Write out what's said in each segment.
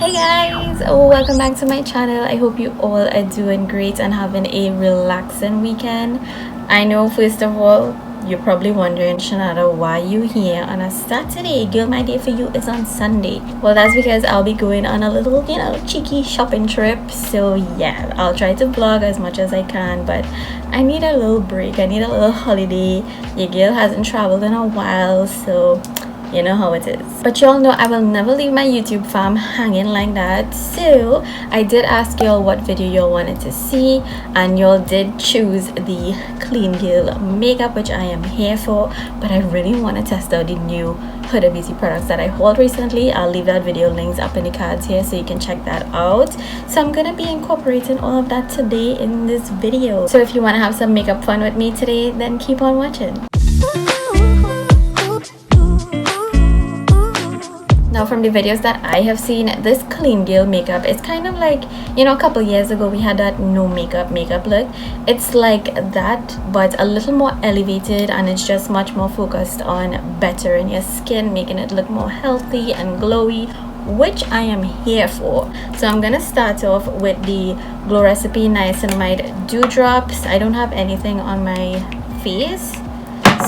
Hey guys, welcome back to my channel. I hope you all are doing great and having a relaxing weekend. I know first of all you're probably wondering, Shanada, why you here on a Saturday? Girl, my day for you is on Sunday. Well, that's because I'll be going on a little, cheeky shopping trip. So yeah, I'll try to vlog as much as I can, but I need a little break. I need a little holiday. Your girl hasn't traveled in a while, so you know how it is. But y'all know I will never leave my YouTube fam hanging like that. So I did ask y'all what video y'all wanted to see, and y'all did choose the clean girl makeup, which I am here for. But I really want to test out the new Huda Beauty products that I hauled recently. I'll leave that video links up in the cards here so you can check that out. So I'm gonna be incorporating all of that today in this video. So if you want to have some makeup fun with me today, then keep on watching. Now, from the videos that I have seen, this clean girl makeup is kind of like, a couple years ago we had that no makeup look. It's like that, but a little more elevated, and it's just much more focused on bettering your skin, making it look more healthy and glowy, which I am here for. So I'm gonna start off with the Glow Recipe Niacinamide Dewdrops. I don't have anything on my face,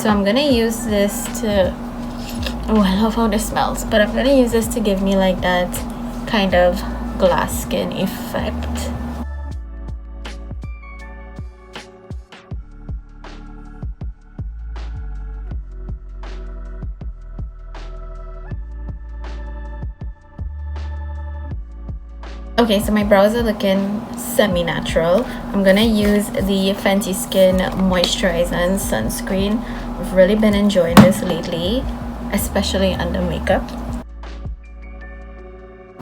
so I'm gonna use this to... Oh, I love how this smells, but I'm gonna use this to give me like that kind of glass skin effect. Okay, so my brows are looking semi-natural. I'm gonna use the Fenty Skin Moisturizer and Sunscreen. I've really been enjoying this lately, especially under makeup.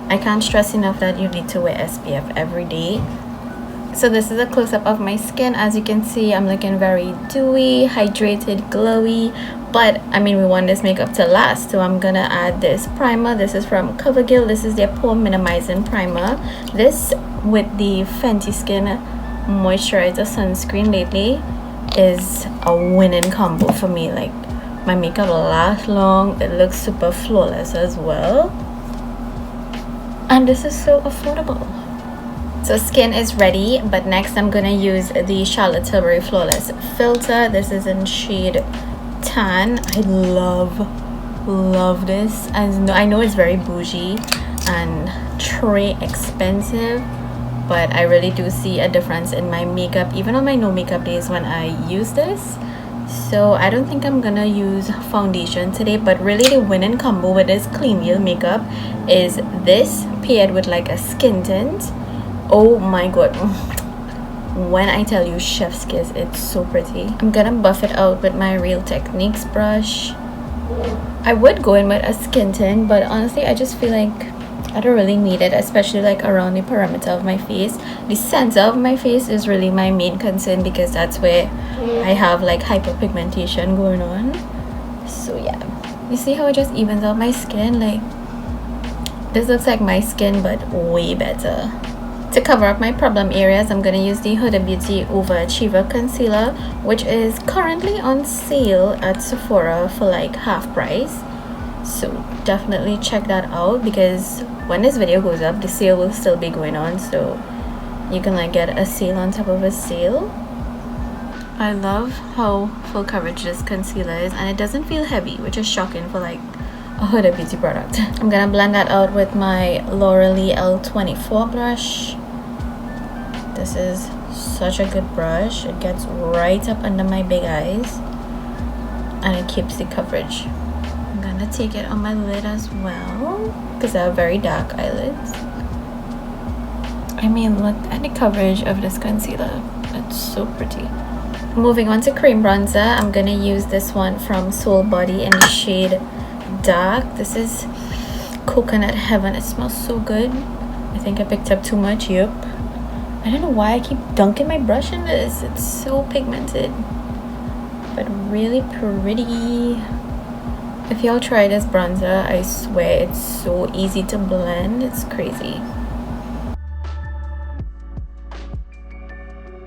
I can't stress enough that you need to wear SPF every day. So this is a close-up of my skin. As you can see, I'm looking very dewy, hydrated, glowy, but I mean, we want this makeup to last, so I'm gonna add this primer. This is from CoverGirl. This is their pore minimizing primer. This with the Fenty Skin Moisturizer Sunscreen lately is a winning combo for me. Like, my makeup will last long, it looks super flawless as well, and this is so affordable. So skin is ready, but next I'm gonna use the Charlotte Tilbury Flawless Filter. This is in shade Tan. I love this. I know it's very bougie and tray expensive, but I really do see a difference in my makeup, even on my no makeup days when I use this. So I don't think I'm gonna use foundation today, but really the winning combo with this clean girl makeup is this paired with like a skin tint. Oh my god, when I tell you chef's kiss, it's so pretty. I'm gonna buff it out with my Real Techniques brush. I would go in with a skin tint, but honestly I just feel like I don't really need it, especially like around the perimeter of my face. The center of my face is really my main concern because that's where I have like hyperpigmentation going on. So yeah, you see how it just evens out my skin? Like, this looks like my skin but way better. To cover up my problem areas, I'm gonna use the Huda Beauty Overachiever Concealer, which is currently on sale at Sephora for like half price. So definitely check that out, because when this video goes up the sale will still be going on, so you can like get a sale on top of a sale. I love how full coverage this concealer is, and it doesn't feel heavy, which is shocking for like a Huda Beauty product. I'm gonna blend that out with my L'Oreal L24 brush. This is such a good brush. It gets right up under my big eyes and it keeps the coverage. I'm gonna take it on my lid as well because I have very dark eyelids. I mean, look at the coverage of this concealer. It's so pretty. Moving on to cream bronzer, I'm gonna use this one from Soul Body in the shade Dark. This is Coconut Heaven. It smells so good. I think I picked up too much. Yep. I don't know why I keep dunking my brush in this. It's so pigmented, but really pretty. If y'all try this bronzer, I swear it's so easy to blend. It's crazy.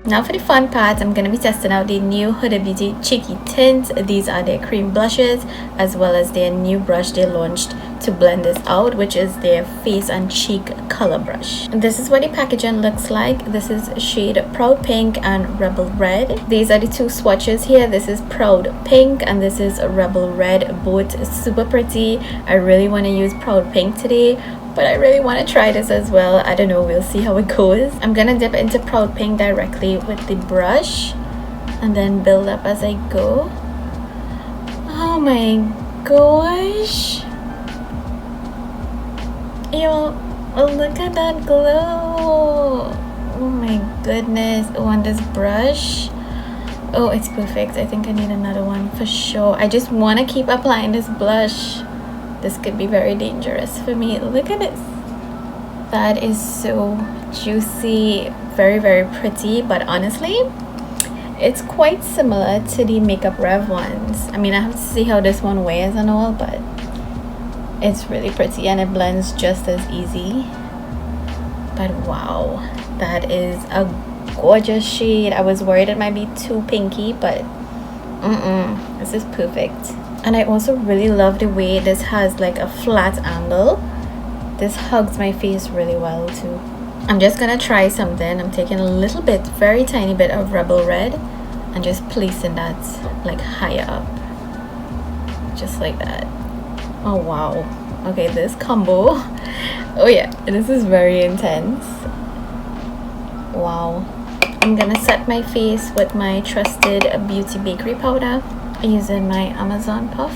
Now for the fun part, I'm going to be testing out the new Huda Beauty Cheeky Tints. These are their cream blushes as well as their new brush they launched to blend this out, which is their face and cheek color brush. And this is what the packaging looks like. This is shade Proud Pink and Rebel Red. These are the two swatches here. This is Proud Pink and this is Rebel Red. Both super pretty. I really want to use Proud Pink today, but I really want to try this as well. I don't know, we'll see how it goes. I'm gonna dip into Proud Pink directly with the brush and then build up as I go. Oh my gosh, yo, look at that glow. Oh my goodness. Oh, on this brush, oh, it's perfect. I think I need another one for sure. I just want to keep applying this blush. This could be very dangerous for me. Look at this. That is so juicy. Very, very pretty. But honestly, it's quite similar to the Makeup Rev ones. I mean, I have to see how this one wears and all, but it's really pretty and it blends just as easy. But wow, that is a gorgeous shade. I was worried it might be too pinky, but this is perfect. And I also really love the way this has like a flat angle. This hugs my face really well too. I'm just gonna try something. I'm taking a little bit, very tiny bit of Rebel Red and just placing that like higher up, just like that. Oh wow. Okay, this combo, oh yeah, this is very intense. Wow. I'm gonna set my face with my trusted beauty bakery powder using my Amazon puff.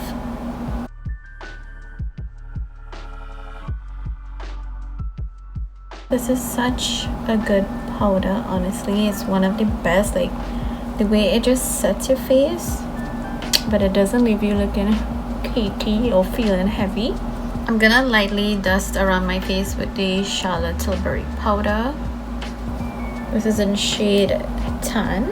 This is such a good powder, honestly. It's one of the best. Like the way it just sets your face, but it doesn't leave you looking cakey or feeling heavy. I'm gonna lightly dust around my face with the Charlotte Tilbury powder. This is in shade Tan.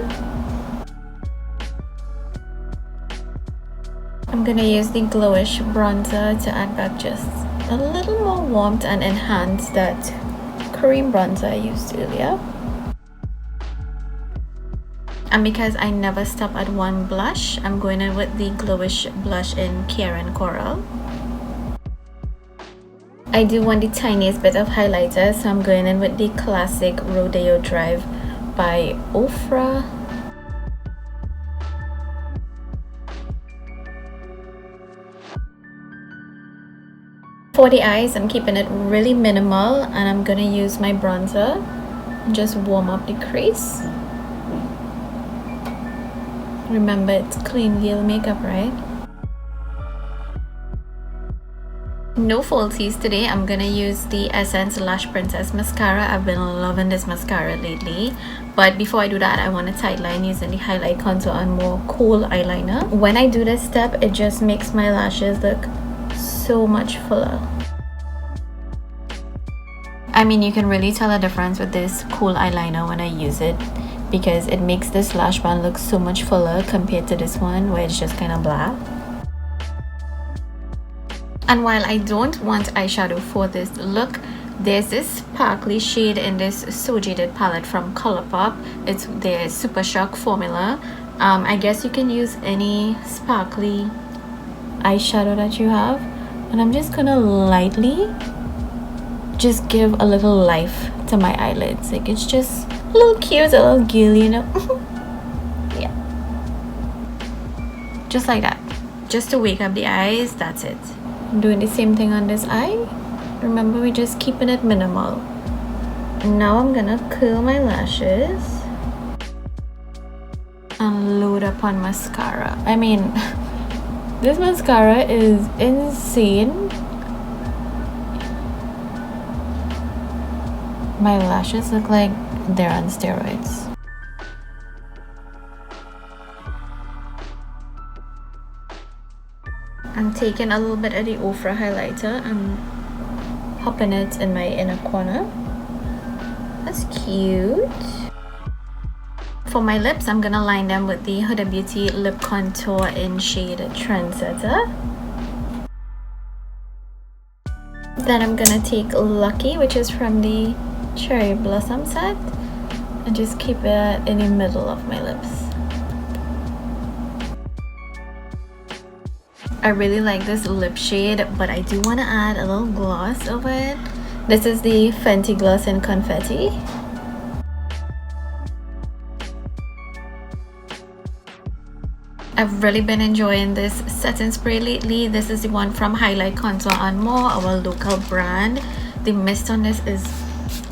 I'm gonna use the Glowish bronzer to add back just a little more warmth and enhance that cream bronzer I used earlier. And because I never stop at one blush, I'm going in with the Glowish blush in Karen Coral. I do want the tiniest bit of highlighter, so I'm going in with the classic Rodeo Drive by OFRA. For the eyes, I'm keeping it really minimal and I'm gonna use my bronzer and just warm up the crease. Remember, it's clean veil makeup, right? No falsies today. I'm gonna use the Essence Lash Princess mascara. I've been loving this mascara lately, but before I do that, I want to tightline using the highlight, contour and more Kohl eyeliner. When I do this step, it just makes my lashes look so much fuller. I mean, you can really tell a difference with this Kohl eyeliner when I use it, because it makes this lash band look so much fuller compared to this one where it's just kind of black. And while I don't want eyeshadow for this look, there's this sparkly shade in this So Jaded palette from Colourpop. It's their Supershock formula. I guess you can use any sparkly eyeshadow that you have, and I'm just gonna lightly just give a little life to my eyelids. Like, it's just a little cute, a little girly, you know. Yeah, just like that, just to wake up the eyes. That's it. I'm doing the same thing on this eye. Remember, we're just keeping it minimal. And now I'm gonna curl my lashes and load up on mascara. I mean, this mascara is insane. My lashes look like they're on steroids. I'm taking a little bit of the OFRA highlighter and popping it in my inner corner. That's cute. For my lips, I'm gonna line them with the Huda Beauty lip contour in shade Trendsetter. Then I'm gonna take Lucky, which is from the Cherry Blossom set, and just keep it in the middle of my lips. I really like this lip shade, but I do want to add a little gloss over it. This is the Fenty gloss in Confetti. I've really been enjoying this setting spray lately. This is the one from Highlight Contour and More, our local brand. The mist on this is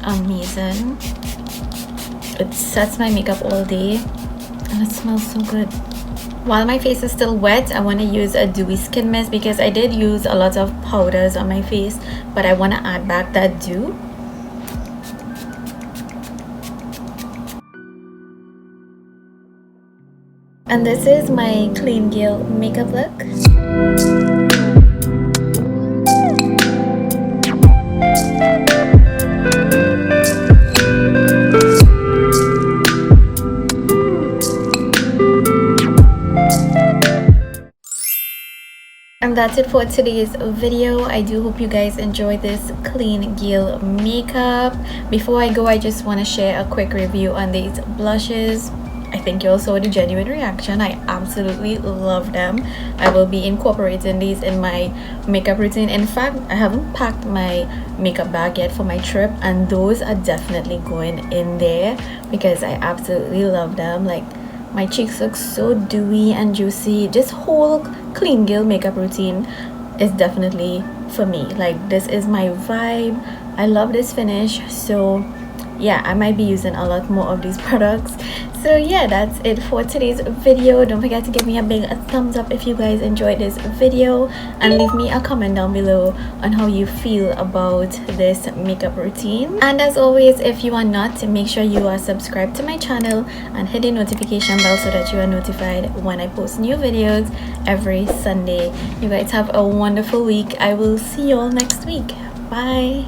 amazing. It sets my makeup all day and it smells so good. While my face is still wet, I want to use a dewy skin mist because I did use a lot of powders on my face, but I want to add back that dew. And this is my clean girl makeup look. And that's it for today's video. I do hope you guys enjoyed this clean girl makeup. Before I go, I just want to share a quick review on these blushes. I think you all saw the genuine reaction. I absolutely love them. I will be incorporating these in my makeup routine. In fact, I haven't packed my makeup bag yet for my trip, and those are definitely going in there because I absolutely love them. Like, my cheeks look so dewy and juicy. This whole clean girl makeup routine is definitely for me. Like, this is my vibe. I love this finish. So yeah, I might be using a lot more of these products. So yeah, that's it for today's video. Don't forget to give me a big thumbs up if you guys enjoyed this video, and leave me a comment down below on how you feel about this makeup routine. And as always, if you are not, make sure you are subscribed to my channel and hit the notification bell so that you are notified when I post new videos every Sunday. You guys have a wonderful week. I will see you all next week. Bye.